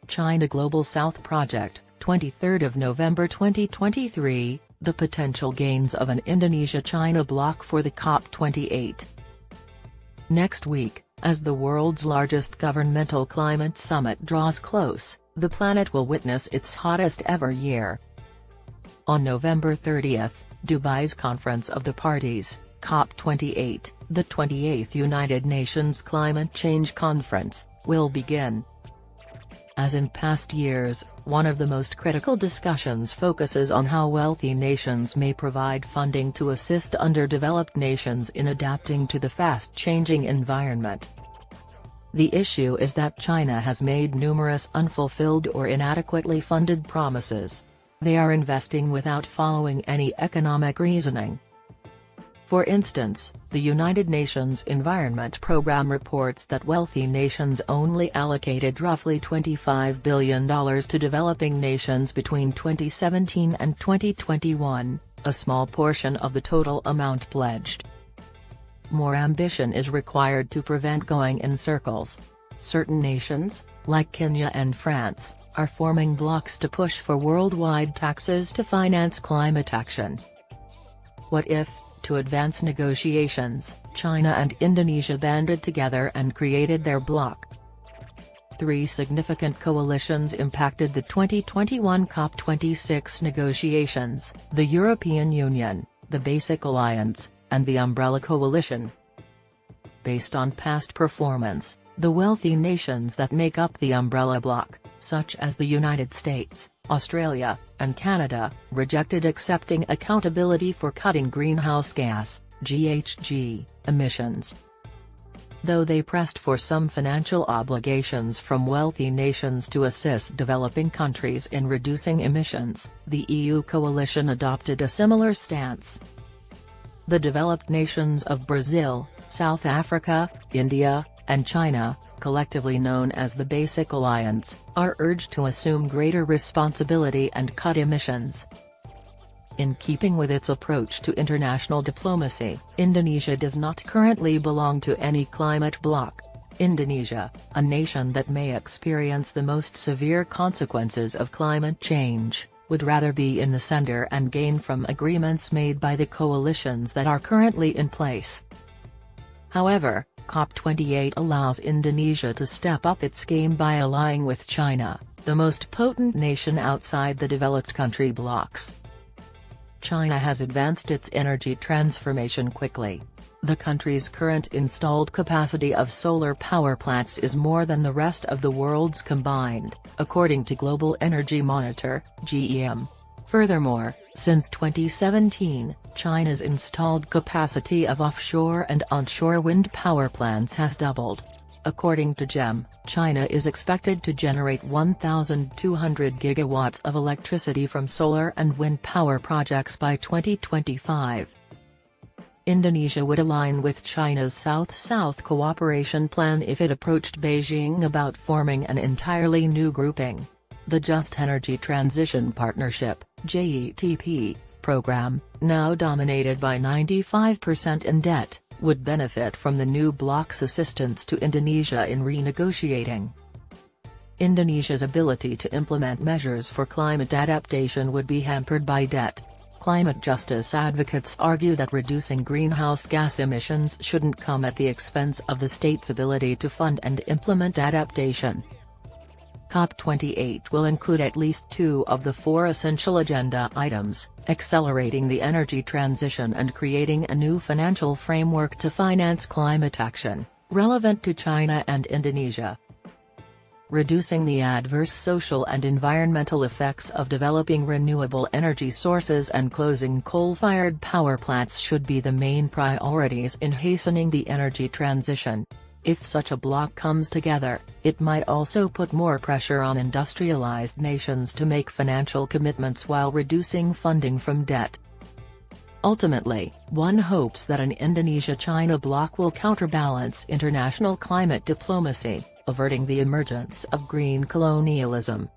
China Global South Project, 23 November 2023, the potential gains of an Indonesia-China bloc for the CoP28. Next week, as the world's largest governmental climate summit draws close, the planet will witness its hottest ever year. On November 30, Dubai's Conference of the Parties, CoP28, the 28th United Nations Climate Change Conference, will begin. As in past years, one of the most critical discussions focuses on how wealthy nations may provide funding to assist underdeveloped nations in adapting to the fast-changing environment. The issue is that China has made numerous unfulfilled or inadequately funded promises. They are investing without following any economic reasoning. For instance, the United Nations Environment Programme reports that wealthy nations only allocated roughly $25 billion to developing nations between 2017 and 2021, a small portion of the total amount pledged. More ambition is required to prevent going in circles. Certain nations, like Kenya and France, are forming blocs to push for worldwide taxes to finance climate action. What if, to advance negotiations, China and Indonesia banded together and created their bloc? Three significant coalitions impacted the 2021 COP26 negotiations: the European Union, the Basic Alliance, and the Umbrella Coalition. Based on past performance, the wealthy nations that make up the Umbrella Bloc, such as the United States, Australia, and Canada, rejected accepting accountability for cutting greenhouse gas (GHG) emissions. Though they pressed for some financial obligations from wealthy nations to assist developing countries in reducing emissions, the EU coalition adopted a similar stance. The developed nations of Brazil, South Africa, India, and China, collectively known as the Basic Alliance, are urged to assume greater responsibility and cut emissions. In keeping with its approach to international diplomacy, Indonesia does not currently belong to any climate bloc. Indonesia, a nation that may experience the most severe consequences of climate change, would rather be in the center and gain from agreements made by the coalitions that are currently in place. However, COP28 allows Indonesia to step up its game by allying with China, the most potent nation outside the developed country blocs. China has advanced its energy transformation quickly. The country's current installed capacity of solar power plants is more than the rest of the world's combined, according to Global Energy Monitor (GEM). Furthermore, since 2017, China's installed capacity of offshore and onshore wind power plants has doubled. According to GEM, China is expected to generate 1,200 gigawatts of electricity from solar and wind power projects by 2025. Indonesia would align with China's South-South cooperation plan if it approached Beijing about forming an entirely new grouping. The Just Energy Transition Partnership (JETP) program, now dominated by 95% in debt, would benefit from the new bloc's assistance to Indonesia in renegotiating. Indonesia's ability to implement measures for climate adaptation would be hampered by debt. Climate justice advocates argue that reducing greenhouse gas emissions shouldn't come at the expense of the state's ability to fund and implement adaptation. COP28 will include at least 2 of the 4 essential agenda items: accelerating the energy transition and creating a new financial framework to finance climate action, relevant to China and Indonesia. Reducing the adverse social and environmental effects of developing renewable energy sources and closing coal-fired power plants should be the main priorities in hastening the energy transition. If such a bloc comes together, it might also put more pressure on industrialized nations to make financial commitments while reducing funding from debt. Ultimately, one hopes that an Indonesia-China bloc will counterbalance international climate diplomacy, averting the emergence of green colonialism.